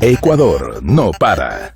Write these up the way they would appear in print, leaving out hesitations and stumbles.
Ecuador no para.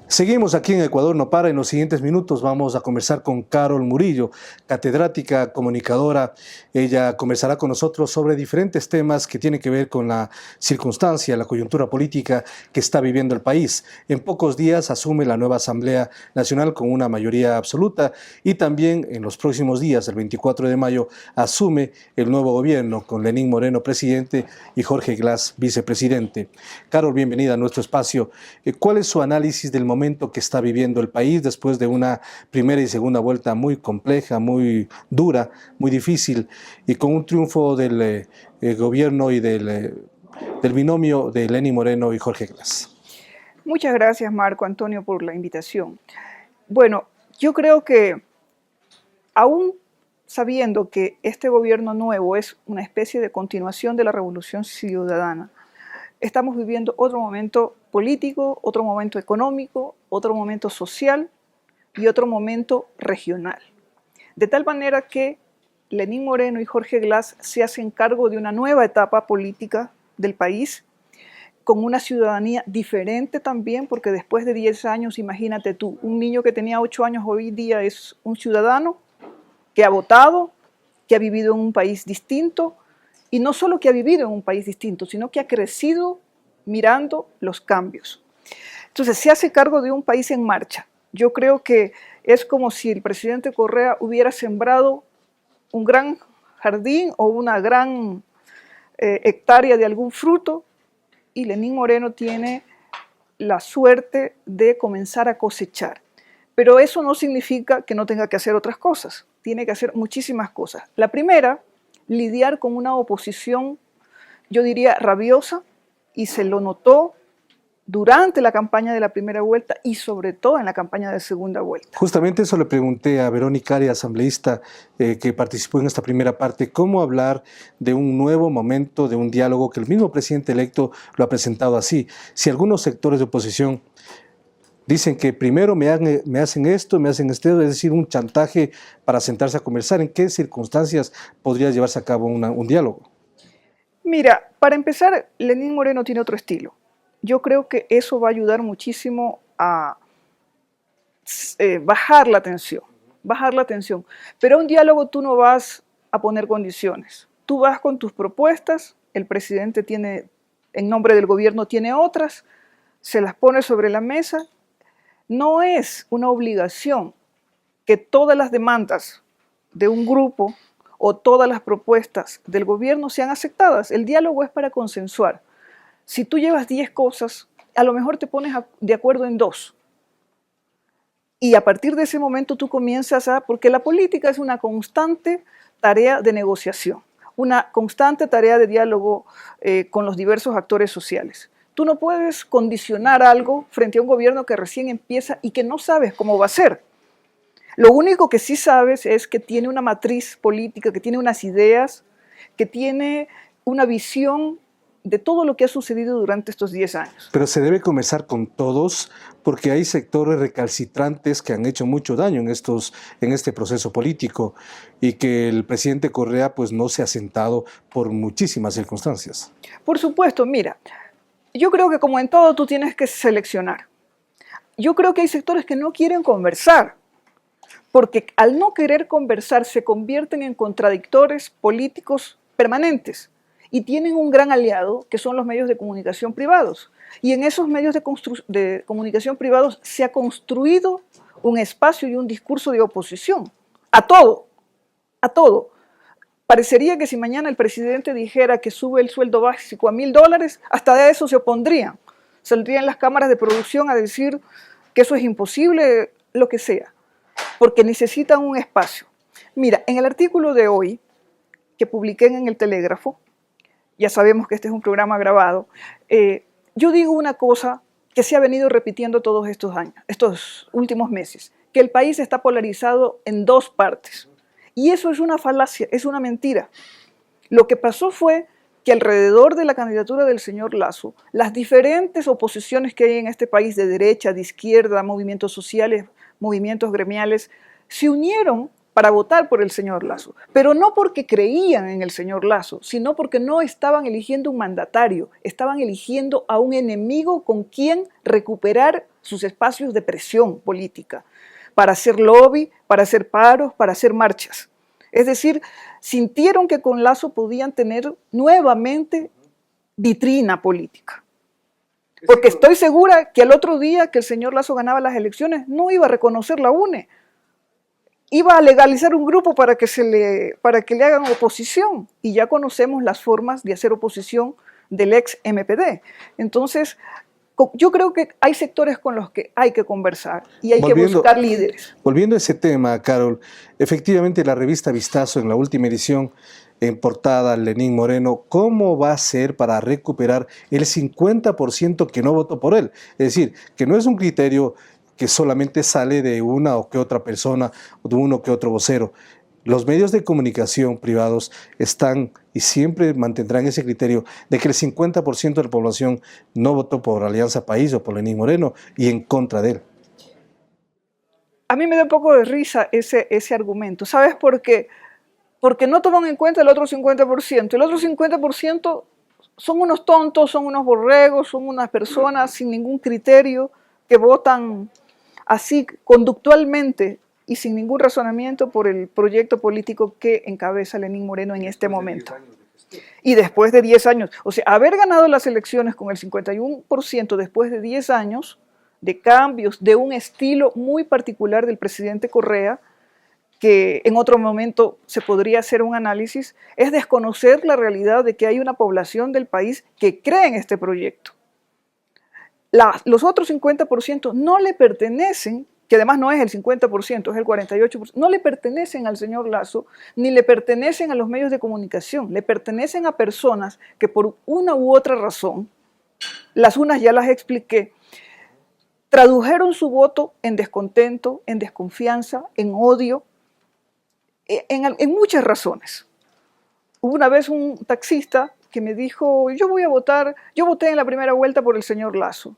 Seguimos aquí en Ecuador no para. En los siguientes minutos vamos a conversar con Carol Murillo, catedrática, comunicadora. Ella conversará con nosotros sobre diferentes temas que tienen que ver con la circunstancia, la coyuntura política que está viviendo el país. En pocos días asume la nueva Asamblea Nacional con una mayoría absoluta y también en los próximos días, el 24 de mayo, asume el nuevo gobierno con Lenín Moreno presidente y Jorge Glass vicepresidente. Carol, bienvenida a nuestro espacio. ¿Cuál es su análisis del momento que está viviendo el país después de una primera y segunda vuelta muy compleja, muy dura, muy difícil, y con un triunfo del gobierno y del binomio de Lenín Moreno y Jorge Glass? Muchas gracias, Marco Antonio, por la invitación. Bueno, yo creo que aún sabiendo que este gobierno nuevo es una especie de continuación de la Revolución Ciudadana, estamos viviendo otro momento político, otro momento económico, otro momento social y otro momento regional. De tal manera que Lenín Moreno y Jorge Glass se hacen cargo de una nueva etapa política del país, con una ciudadanía diferente también, porque después de 10 años, imagínate tú, un niño que tenía 8 años hoy día es un ciudadano que ha votado, que ha vivido en un país distinto, y no solo que ha vivido en un país distinto, sino que ha crecido mirando los cambios. Entonces se hace cargo de un país en marcha. Yo creo que es como si el presidente Correa hubiera sembrado un gran jardín o una gran hectárea de algún fruto, y Lenín Moreno tiene la suerte de comenzar a cosechar. Pero eso no significa que no tenga que hacer otras cosas. Tiene que hacer muchísimas cosas. La primera, lidiar con una oposición, yo diría, rabiosa, y se lo notó durante la campaña de la primera vuelta y sobre todo en la campaña de segunda vuelta. Justamente eso le pregunté a Verónica Arias, asambleísta que participó en esta primera parte, cómo hablar de un nuevo momento, de un diálogo que el mismo presidente electo lo ha presentado así. Si algunos sectores de oposición dicen que primero me hacen esto, es decir, un chantaje para sentarse a conversar, ¿en qué circunstancias podría llevarse a cabo un diálogo? Mira, para empezar, Lenín Moreno tiene otro estilo. Yo creo que eso va a ayudar muchísimo a bajar la tensión. Pero a un diálogo tú no vas a poner condiciones. Tú vas con tus propuestas, el presidente tiene, en nombre del gobierno tiene otras, se las pone sobre la mesa. No es una obligación que todas las demandas de un grupo o todas las propuestas del gobierno sean aceptadas. El diálogo es para consensuar. Si tú llevas 10 cosas, a lo mejor te pones de acuerdo en 2. Y a partir de ese momento tú comienzas porque la política es una constante tarea de negociación, una constante tarea de diálogo con los diversos actores sociales. Tú no puedes condicionar algo frente a un gobierno que recién empieza y que no sabes cómo va a ser. Lo único que sí sabes es que tiene una matriz política, que tiene unas ideas, que tiene una visión de todo lo que ha sucedido durante estos 10 años. Pero se debe conversar con todos porque hay sectores recalcitrantes que han hecho mucho daño en este proceso político y que el presidente Correa pues no se ha sentado por muchísimas circunstancias. Por supuesto, mira, yo creo que como en todo tú tienes que seleccionar. Yo creo que hay sectores que no quieren conversar, porque al no querer conversar se convierten en contradictores políticos permanentes. Y tienen un gran aliado, que son los medios de comunicación privados. Y en esos medios de comunicación privados se ha construido un espacio y un discurso de oposición. A todo, a todo. Parecería que si mañana el presidente dijera que sube el sueldo básico a $1.000, hasta de eso se opondrían. Saldrían las cámaras de producción a decir que eso es imposible, lo que sea. Porque necesitan un espacio. Mira, en el artículo de hoy, que publiqué en el Telégrafo, ya sabemos que este es un programa grabado, yo digo una cosa que se ha venido repitiendo todos estos años, estos últimos meses, que el país está polarizado en 2 partes. Y eso es una falacia, es una mentira. Lo que pasó fue que alrededor de la candidatura del señor Lasso, las diferentes oposiciones que hay en este país, de derecha, de izquierda, movimientos sociales, movimientos gremiales, se unieron para votar por el señor Lasso, pero no porque creían en el señor Lasso, sino porque no estaban eligiendo un mandatario, estaban eligiendo a un enemigo con quien recuperar sus espacios de presión política, para hacer lobby, para hacer paros, para hacer marchas. Es decir, sintieron que con Lasso podían tener nuevamente vitrina política. Porque estoy segura que al otro día que el señor Lasso ganaba las elecciones, no iba a reconocer la UNE. Iba a legalizar un grupo para que le hagan oposición. Y ya conocemos las formas de hacer oposición del ex MPD. Entonces, yo creo que hay sectores con los que hay que conversar y hay que buscar líderes. Volviendo a ese tema, Carol, efectivamente la revista Vistazo en la última edición, en portada, Lenín Moreno, ¿cómo va a ser para recuperar el 50% que no votó por él? Es decir, que no es un criterio que solamente sale de una o que otra persona o de uno que otro vocero. Los medios de comunicación privados están y siempre mantendrán ese criterio de que el 50% de la población no votó por Alianza País o por Lenín Moreno y en contra de él. A mí me da un poco de risa ese argumento. ¿Sabes por qué? Porque no toman en cuenta el otro 50%. El otro 50% son unos tontos, son unos borregos, son unas personas sin ningún criterio que votan así conductualmente y sin ningún razonamiento por el proyecto político que encabeza Lenín Moreno en este momento. Y después de 10 años, o sea, haber ganado las elecciones con el 51% después de 10 años de cambios, de un estilo muy particular del presidente Correa, que en otro momento se podría hacer un análisis, es desconocer la realidad de que hay una población del país que cree en este proyecto. Los otros 50% no le pertenecen, que además no es el 50%, es el 48%, no le pertenecen al señor Lasso, ni le pertenecen a los medios de comunicación, le pertenecen a personas que por una u otra razón, las unas ya las expliqué, tradujeron su voto en descontento, en desconfianza, en odio, en muchas razones. Hubo una vez un taxista que me dijo, yo voté en la primera vuelta por el señor Lasso,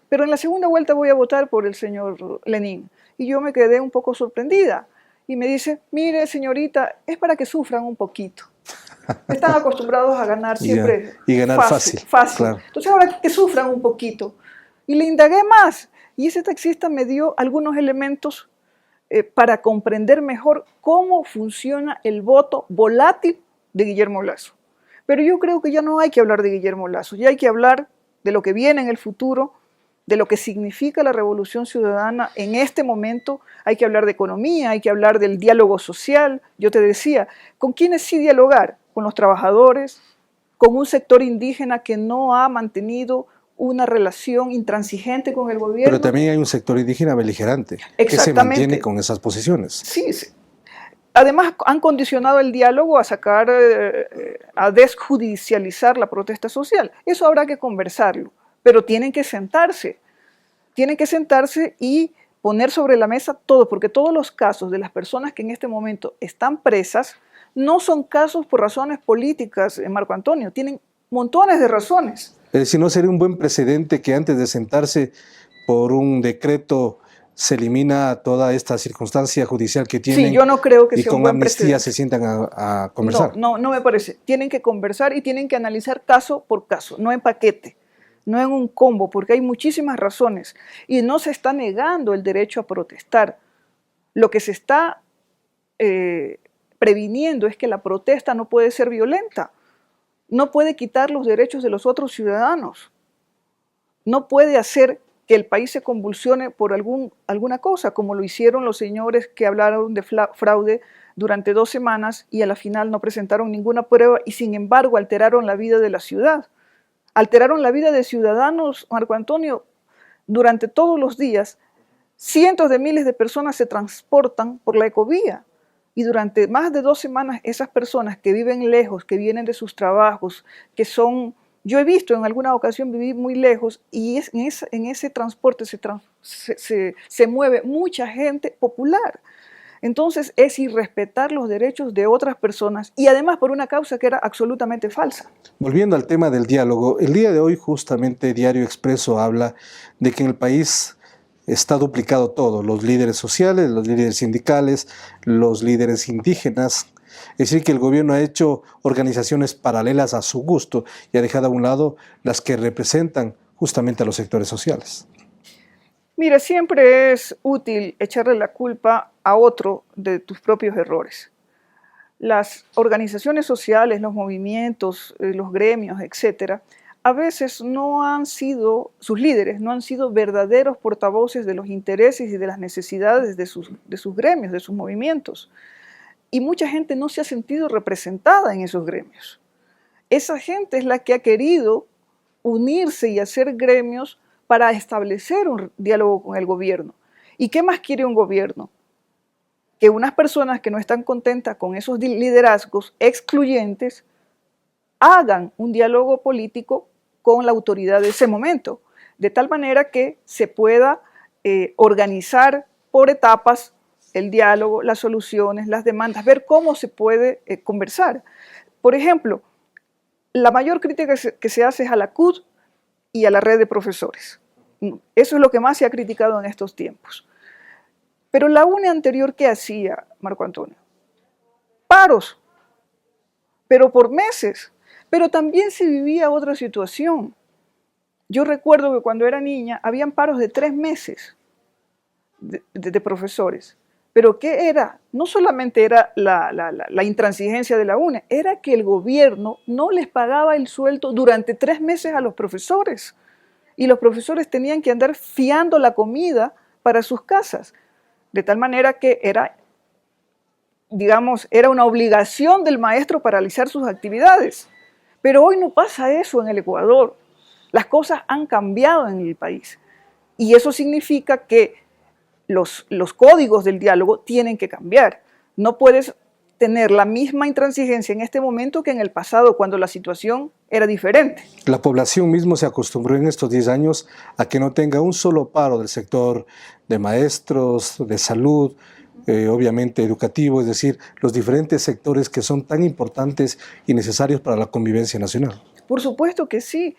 pero en la segunda vuelta voy a votar por el señor Lenín. Y yo me quedé un poco sorprendida. Y me dice, mire señorita, es para que sufran un poquito. Están acostumbrados a ganar siempre y ganar fácil. Claro. Entonces ahora que sufran un poquito. Y le indagué más. Y ese taxista me dio algunos elementos para comprender mejor cómo funciona el voto volátil de Guillermo Lasso. Pero yo creo que ya no hay que hablar de Guillermo Lasso, ya hay que hablar de lo que viene en el futuro, de lo que significa la revolución ciudadana en este momento. Hay que hablar de economía, hay que hablar del diálogo social. Yo te decía, ¿con quiénes sí dialogar? Con los trabajadores, con un sector indígena que no ha mantenido una relación intransigente con el gobierno. Pero también hay un sector indígena beligerante que se mantiene con esas posiciones. Sí, sí. Además, han condicionado el diálogo a desjudicializar la protesta social. Eso habrá que conversarlo, pero tienen que sentarse y poner sobre la mesa todo, porque todos los casos de las personas que en este momento están presas no son casos por razones políticas, Marco Antonio, tienen montones de razones. Es decir, ¿no sería un buen precedente que antes de sentarse por un decreto se elimina toda esta circunstancia judicial que tienen? Sí, yo no creo que y sea con un buen amnistía precedente. se sientan a conversar. No me parece. Tienen que conversar y tienen que analizar caso por caso, no en paquete, no en un combo, porque hay muchísimas razones y no se está negando el derecho a protestar. Lo que se está previniendo es que la protesta no puede ser violenta, no puede quitar los derechos de los otros ciudadanos, no puede hacer que el país se convulsione por alguna cosa, como lo hicieron los señores que hablaron de fraude durante 2 semanas y a la final no presentaron ninguna prueba y sin embargo alteraron la vida de la ciudad. Alteraron la vida de ciudadanos, Marco Antonio, durante todos los días. Cientos de miles de personas se transportan por la ecovía y durante más de 2 semanas esas personas que viven lejos, que vienen de sus trabajos, que son... Yo he visto en alguna ocasión vivir muy lejos y en ese transporte se mueve mucha gente popular. Entonces es irrespetar los derechos de otras personas y además por una causa que era absolutamente falsa. Volviendo al tema del diálogo, el día de hoy justamente Diario Expreso habla de que en el país está duplicado todo, los líderes sociales, los líderes sindicales, los líderes indígenas. Es decir, que el gobierno ha hecho organizaciones paralelas a su gusto y ha dejado a un lado las que representan justamente a los sectores sociales. Mira, siempre es útil echarle la culpa a otro de tus propios errores. Las organizaciones sociales, los movimientos, los gremios, etcétera, a veces no han sido, sus líderes no han sido verdaderos portavoces de los intereses y de las necesidades de sus gremios, de sus movimientos. Y mucha gente no se ha sentido representada en esos gremios. Esa gente es la que ha querido unirse y hacer gremios para establecer un diálogo con el gobierno. ¿Y qué más quiere un gobierno? Que unas personas que no están contentas con esos liderazgos excluyentes hagan un diálogo político con la autoridad de ese momento, de tal manera que se pueda organizar por etapas el diálogo, las soluciones, las demandas, ver cómo se puede conversar. Por ejemplo, la mayor crítica que se hace es a la CUT y a la red de profesores. Eso es lo que más se ha criticado en estos tiempos. Pero la UNE anterior, ¿qué hacía, Marco Antonio? Paros, pero por meses. Pero también se vivía otra situación. Yo recuerdo que cuando era niña habían paros de 3 meses de profesores. ¿Pero qué era? No solamente era la intransigencia de la UNE, era que el gobierno no les pagaba el sueldo durante 3 meses a los profesores. Y los profesores tenían que andar fiando la comida para sus casas. De tal manera que era, digamos, era una obligación del maestro paralizar sus actividades. Pero hoy no pasa eso en el Ecuador. Las cosas han cambiado en el país. Y eso significa que los códigos del diálogo tienen que cambiar. No puedes tener la misma intransigencia en este momento que en el pasado, cuando la situación era diferente. La población mismo se acostumbró en estos 10 años a que no tenga un solo paro del sector de maestros, de salud, obviamente educativo, es decir, los diferentes sectores que son tan importantes y necesarios para la convivencia nacional. Por supuesto que sí,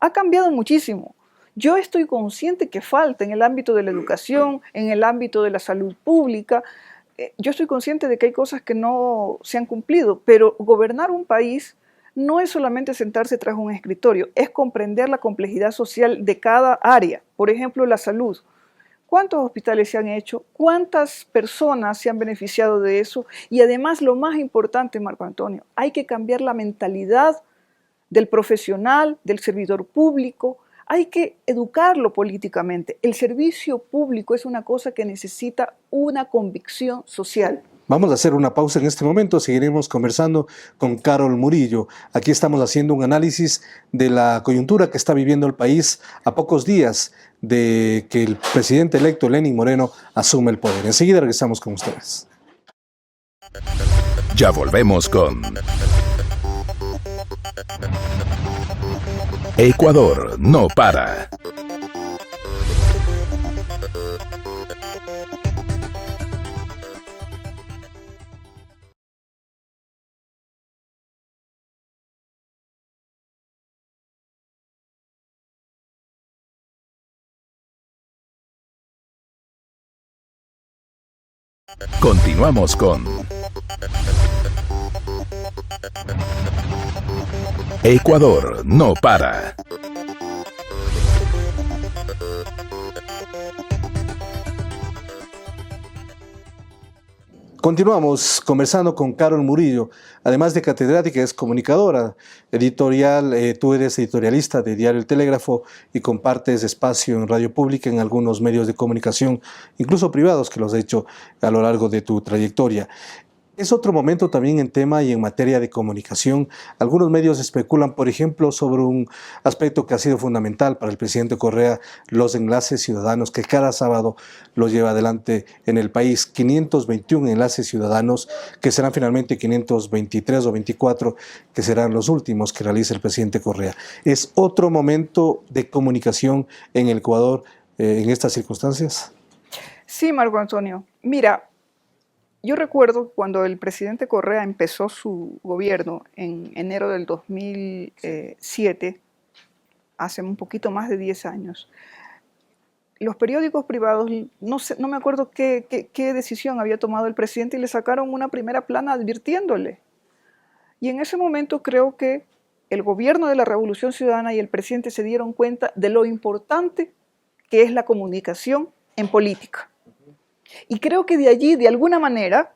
ha cambiado muchísimo. Yo estoy consciente que falta en el ámbito de la educación, en el ámbito de la salud pública. Yo estoy consciente de que hay cosas que no se han cumplido, pero gobernar un país no es solamente sentarse tras un escritorio, es comprender la complejidad social de cada área. Por ejemplo, la salud. ¿Cuántos hospitales se han hecho? ¿Cuántas personas se han beneficiado de eso? Y además, lo más importante, Marco Antonio, hay que cambiar la mentalidad del profesional, del servidor público. Hay que educarlo políticamente. El servicio público es una cosa que necesita una convicción social. Vamos a hacer una pausa en este momento, seguiremos conversando con Carol Murillo. Aquí estamos haciendo un análisis de la coyuntura que está viviendo el país a pocos días de que el presidente electo Lenín Moreno asume el poder. Enseguida regresamos con ustedes. Ya volvemos con Ecuador no para. Continuamos con Ecuador no para. Continuamos conversando con Carol Murillo, además de catedrática, es comunicadora editorial, tú eres editorialista de Diario El Telégrafo y compartes espacio en Radio Pública en algunos medios de comunicación, incluso privados, que lo has hecho a lo largo de tu trayectoria. Es otro momento también en tema y en materia de comunicación. Algunos medios especulan, por ejemplo, sobre un aspecto que ha sido fundamental para el presidente Correa, los enlaces ciudadanos que cada sábado los lleva adelante en el país. 521 enlaces ciudadanos que serán finalmente 523 o 24 que serán los últimos que realice el presidente Correa. ¿Es otro momento de comunicación en el Ecuador en estas circunstancias? Sí, Marco Antonio. Mira, yo recuerdo cuando el presidente Correa empezó su gobierno en enero del 2007, hace un poquito más de 10 años, los periódicos privados, no sé, no me acuerdo qué decisión había tomado el presidente y le sacaron una primera plana advirtiéndole. Y en ese momento creo que el gobierno de la Revolución Ciudadana y el presidente se dieron cuenta de lo importante que es la comunicación en política. Y creo que de allí, de alguna manera,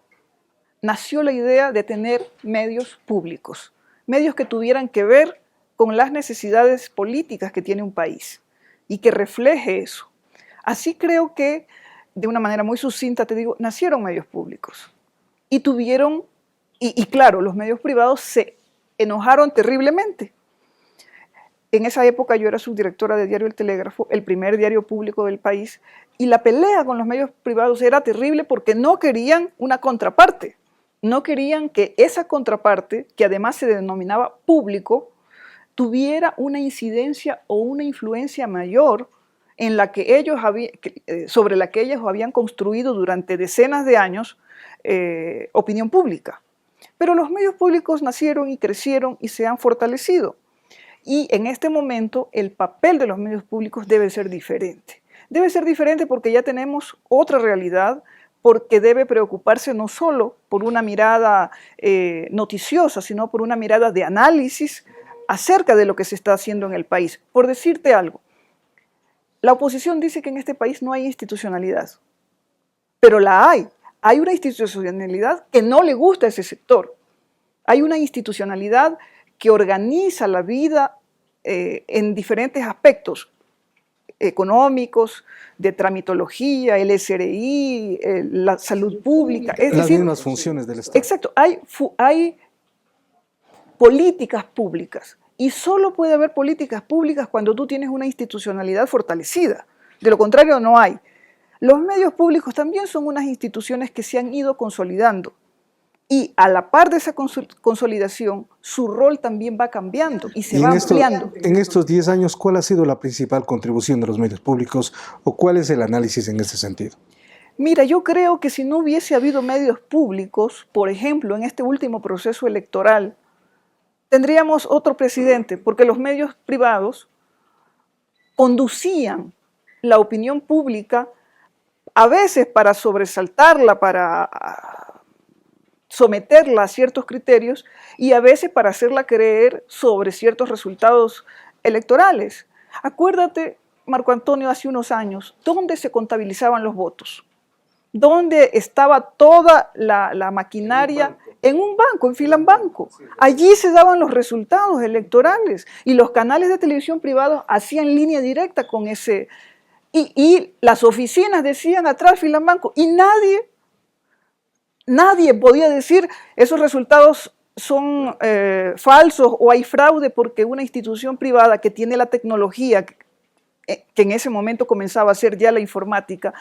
nació la idea de tener medios públicos, medios que tuvieran que ver con las necesidades políticas que tiene un país y que refleje eso. Así creo que, de una manera muy sucinta, te digo, nacieron medios públicos y tuvieron, y claro, los medios privados se enojaron terriblemente. En esa época yo era subdirectora de Diario El Telégrafo, el primer diario público del país, y la pelea con los medios privados era terrible porque no querían una contraparte. No querían que esa contraparte, que además se denominaba público, tuviera una incidencia o una influencia mayor en la que ellos sobre la que ellos habían construido durante decenas de años opinión pública. Pero los medios públicos nacieron y crecieron y se han fortalecido. Y en este momento el papel de los medios públicos debe ser diferente. Debe ser diferente porque ya tenemos otra realidad, porque debe preocuparse no solo por una mirada noticiosa, sino por una mirada de análisis acerca de lo que se está haciendo en el país. Por decirte algo, la oposición dice que en este país no hay institucionalidad, pero la hay. Hay una institucionalidad que no le gusta a ese sector. Hay una institucionalidad que organiza la vida en diferentes aspectos económicos, de tramitología, el SRI, la salud pública. Es Las decir, mismas funciones del Estado. exacto, hay políticas públicas y solo puede haber políticas públicas cuando tú tienes una institucionalidad fortalecida. De lo contrario, no hay. Los medios públicos también son unas instituciones que se han ido consolidando y a la par de esa consolidación, su rol también va cambiando y se va ampliando. En estos 10 años, ¿cuál ha sido la principal contribución de los medios públicos o cuál es el análisis en este sentido? Mira, yo creo que si no hubiese habido medios públicos, por ejemplo, en este último proceso electoral, tendríamos otro presidente, porque los medios privados conducían la opinión pública a veces para sobresaltarla, para someterla a ciertos criterios y a veces para hacerla creer sobre ciertos resultados electorales. Acuérdate, Marco Antonio, hace unos años, ¿dónde se contabilizaban los votos? ¿Dónde estaba toda la maquinaria? En un banco, en Filambanco. Allí se daban los resultados electorales y los canales de televisión privados hacían línea directa con ese. Y las oficinas decían atrás Filambanco y nadie podía decir esos resultados son falsos o hay fraude porque una institución privada que tiene la tecnología, que en ese momento comenzaba a ser ya la informática,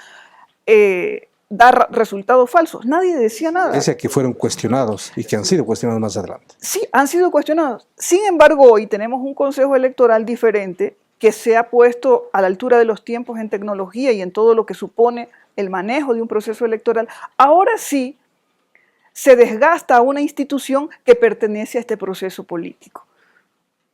da resultados falsos. Nadie decía nada. Pese a que fueron cuestionados y que han sido cuestionados más adelante. Sí, han sido cuestionados. Sin embargo, hoy tenemos un consejo electoral diferente que se ha puesto a la altura de los tiempos en tecnología y en todo lo que supone el manejo de un proceso electoral. Ahora sí se desgasta a una institución que pertenece a este proceso político.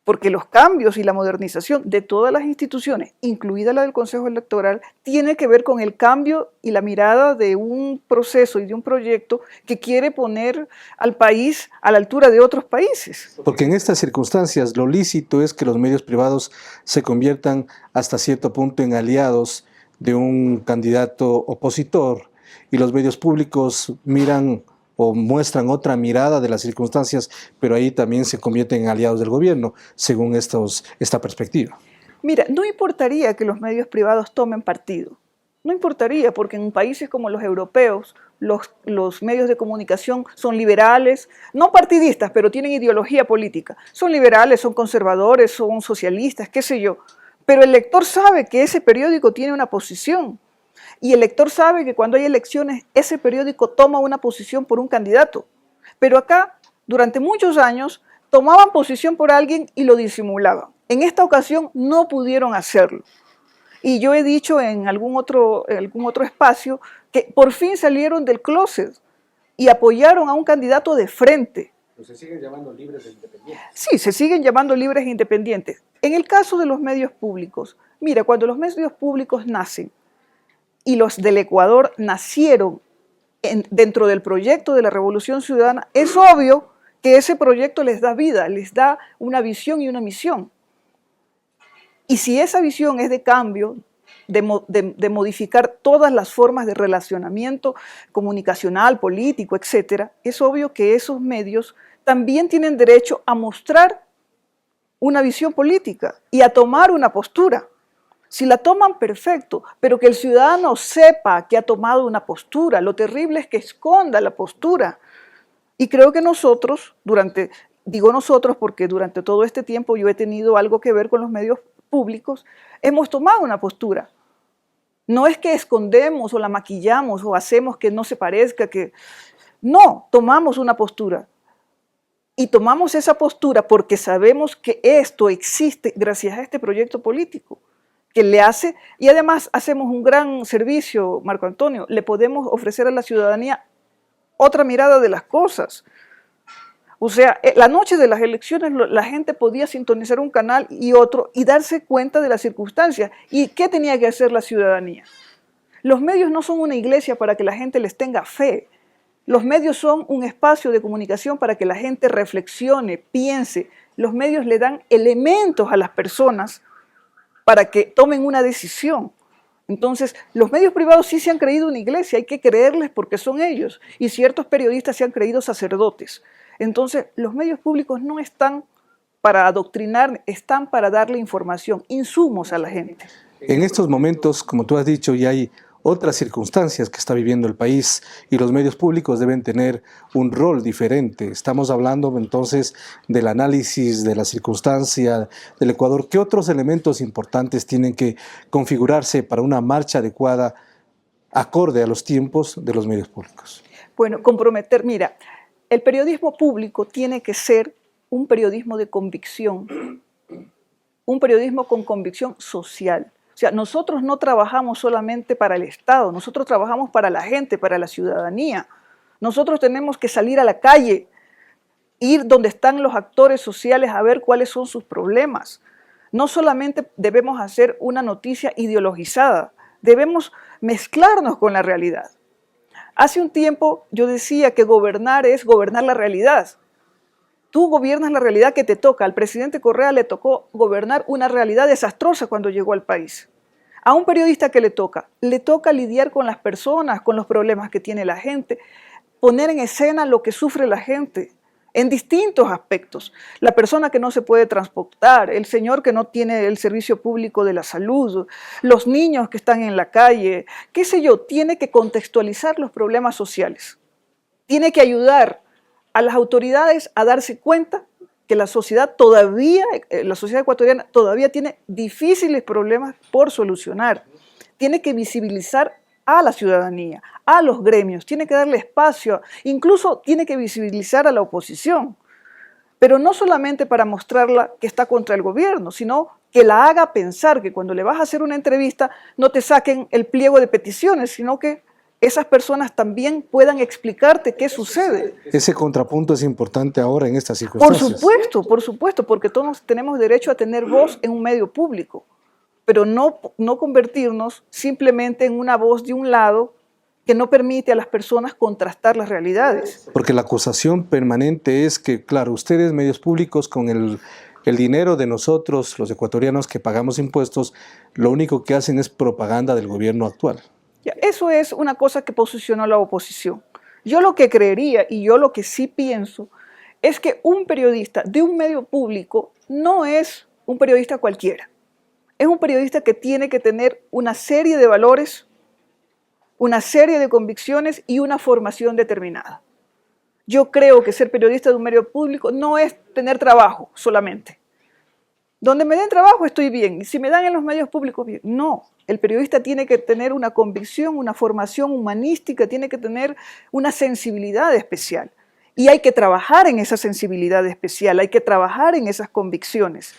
Porque los cambios y la modernización de todas las instituciones, incluida la del Consejo Electoral, tiene que ver con el cambio y la mirada de un proceso y de un proyecto que quiere poner al país a la altura de otros países. Porque en estas circunstancias lo lícito es que los medios privados se conviertan hasta cierto punto en aliados de un candidato opositor y los medios públicos miran o muestran otra mirada de las circunstancias, pero ahí también se convierten en aliados del gobierno, según esta perspectiva. Mira, no importaría que los medios privados tomen partido. No importaría, porque en países como los europeos, los medios de comunicación son liberales, no partidistas, pero tienen ideología política. Son liberales, son conservadores, son socialistas, qué sé yo. Pero el lector sabe que ese periódico tiene una posición. Y el lector sabe que cuando hay elecciones, ese periódico toma una posición por un candidato. Pero acá, durante muchos años, tomaban posición por alguien y lo disimulaban. En esta ocasión no pudieron hacerlo. Y yo he dicho en algún otro espacio que por fin salieron del closet y apoyaron a un candidato de frente. ¿Se siguen llamando libres e independientes? Sí, se siguen llamando libres e independientes. En el caso de los medios públicos, mira, cuando los medios públicos nacen, y los del Ecuador nacieron dentro del proyecto de la Revolución Ciudadana, es obvio que ese proyecto les da vida, les da una visión y una misión. Y si esa visión es de cambio, de modificar todas las formas de relacionamiento comunicacional, político, etcétera, es obvio que esos medios también tienen derecho a mostrar una visión política y a tomar una postura. Si la toman, perfecto, pero que el ciudadano sepa que ha tomado una postura. Lo terrible es que esconda la postura. Y creo que nosotros, digo nosotros porque durante todo este tiempo yo he tenido algo que ver con los medios públicos, hemos tomado una postura. No es que escondemos o la maquillamos o hacemos que no se parezca, que no, tomamos una postura. Y tomamos esa postura porque sabemos que esto existe gracias a este proyecto político que le hace, y además hacemos un gran servicio, Marco Antonio, le podemos ofrecer a la ciudadanía otra mirada de las cosas. O sea, la noche de las elecciones la gente podía sintonizar un canal y otro y darse cuenta de las circunstancias. ¿Y qué tenía que hacer la ciudadanía? Los medios no son una iglesia para que la gente les tenga fe. Los medios son un espacio de comunicación para que la gente reflexione, piense. Los medios le dan elementos a las personas para que tomen una decisión. Entonces, los medios privados sí se han creído una iglesia, hay que creerles porque son ellos. Y ciertos periodistas se han creído sacerdotes. Entonces, los medios públicos no están para adoctrinar, están para darle información, insumos a la gente. En estos momentos, como tú has dicho, ya hay otras circunstancias que está viviendo el país y los medios públicos deben tener un rol diferente. Estamos hablando entonces del análisis de la circunstancia del Ecuador. ¿Qué otros elementos importantes tienen que configurarse para una marcha adecuada acorde a los tiempos de los medios públicos? Bueno, mira, el periodismo público tiene que ser un periodismo de convicción, un periodismo con convicción social. O sea, nosotros no trabajamos solamente para el Estado, nosotros trabajamos para la gente, para la ciudadanía. Nosotros tenemos que salir a la calle, ir donde están los actores sociales a ver cuáles son sus problemas. No solamente debemos hacer una noticia ideologizada, debemos mezclarnos con la realidad. Hace un tiempo yo decía que gobernar es gobernar la realidad. Tú gobiernas la realidad que te toca. Al presidente Correa le tocó gobernar una realidad desastrosa cuando llegó al país. A un periodista que le toca lidiar con las personas, con los problemas que tiene la gente, poner en escena lo que sufre la gente en distintos aspectos. La persona que no se puede transportar, el señor que no tiene el servicio público de la salud, los niños que están en la calle, qué sé yo, tiene que contextualizar los problemas sociales. Tiene que ayudar a las autoridades a darse cuenta que la sociedad ecuatoriana todavía tiene difíciles problemas por solucionar. Tiene que visibilizar a la ciudadanía, a los gremios, tiene que darle espacio, incluso tiene que visibilizar a la oposición, pero no solamente para mostrarla que está contra el gobierno, sino que la haga pensar que cuando le vas a hacer una entrevista no te saquen el pliego de peticiones, sino que esas personas también puedan explicarte qué sucede. Ese contrapunto es importante ahora en estas circunstancias. Por supuesto, porque todos tenemos derecho a tener voz en un medio público, pero no convertirnos simplemente en una voz de un lado que no permite a las personas contrastar las realidades. Porque la acusación permanente es que, claro, ustedes, medios públicos, con el dinero de nosotros, los ecuatorianos que pagamos impuestos, lo único que hacen es propaganda del gobierno actual. Eso es una cosa que posicionó la oposición. Yo lo que creería y yo lo que sí pienso es que un periodista de un medio público no es un periodista cualquiera. Es un periodista que tiene que tener una serie de valores, una serie de convicciones y una formación determinada. Yo creo que ser periodista de un medio público no es tener trabajo solamente. Donde me den trabajo estoy bien, y si me dan en los medios públicos, bien. No, el periodista tiene que tener una convicción, una formación humanística, tiene que tener una sensibilidad especial. Y hay que trabajar en esa sensibilidad especial, hay que trabajar en esas convicciones.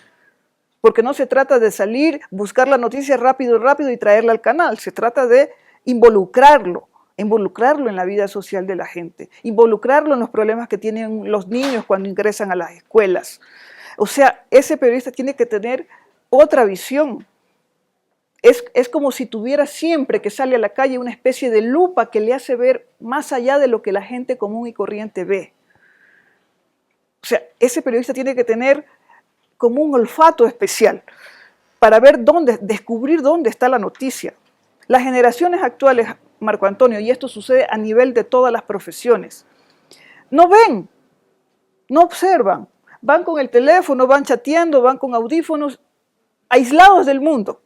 Porque no se trata de salir, buscar la noticia rápido y traerla al canal, se trata de involucrarlo en la vida social de la gente, involucrarlo en los problemas que tienen los niños cuando ingresan a las escuelas. O sea, ese periodista tiene que tener otra visión. Es como si tuviera siempre que sale a la calle una especie de lupa que le hace ver más allá de lo que la gente común y corriente ve. O sea, ese periodista tiene que tener como un olfato especial para ver descubrir dónde está la noticia. Las generaciones actuales, Marco Antonio, y esto sucede a nivel de todas las profesiones, no ven, no observan, van con el teléfono, van chateando, van con audífonos, aislados del mundo.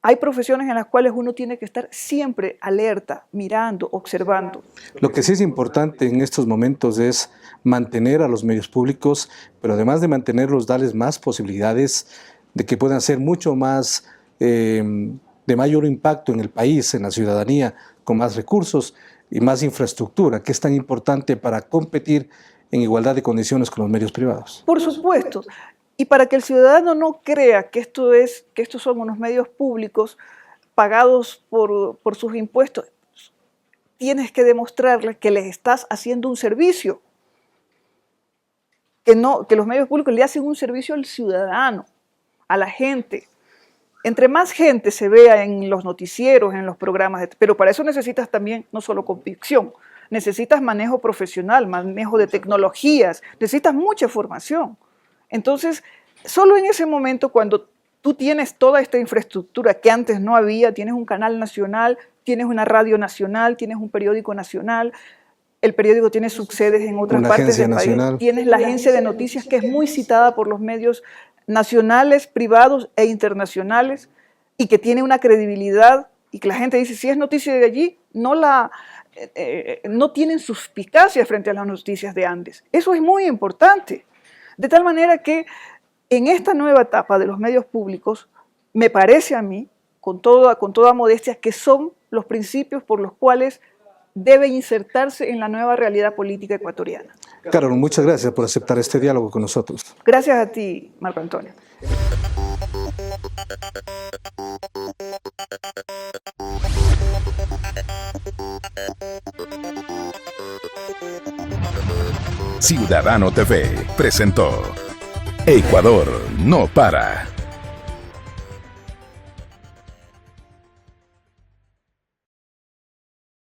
Hay profesiones en las cuales uno tiene que estar siempre alerta, mirando, observando. Lo que sí es importante en estos momentos es mantener a los medios públicos, pero además de mantenerlos, darles más posibilidades de que puedan ser mucho más, de mayor impacto en el país, en la ciudadanía, con más recursos y más infraestructura, que es tan importante para competir en igualdad de condiciones con los medios privados. Por supuesto. Y para que el ciudadano no crea que estos son unos medios públicos pagados por sus impuestos, tienes que demostrarle que les estás haciendo un servicio. Que los medios públicos le hacen un servicio al ciudadano, a la gente. Entre más gente se vea en los noticieros, en los programas, pero para eso necesitas también no solo convicción, necesitas manejo profesional, manejo de tecnologías, necesitas mucha formación. Entonces, solo en ese momento, cuando tú tienes toda esta infraestructura que antes no había, tienes un canal nacional, tienes una radio nacional, tienes un periódico nacional, el periódico tiene subsedes en otras partes del país, tienes la agencia de noticias que es muy citada por los medios nacionales, privados e internacionales y que tiene una credibilidad y que la gente dice, si es noticia de allí, no tienen suspicacia frente a las noticias de antes. Eso es muy importante. De tal manera que en esta nueva etapa de los medios públicos, me parece a mí, con toda modestia, que son los principios por los cuales debe insertarse en la nueva realidad política ecuatoriana. Carol, muchas gracias por aceptar este diálogo con nosotros. Gracias a ti, Marco Antonio. Ciudadano TV presentó Ecuador no para.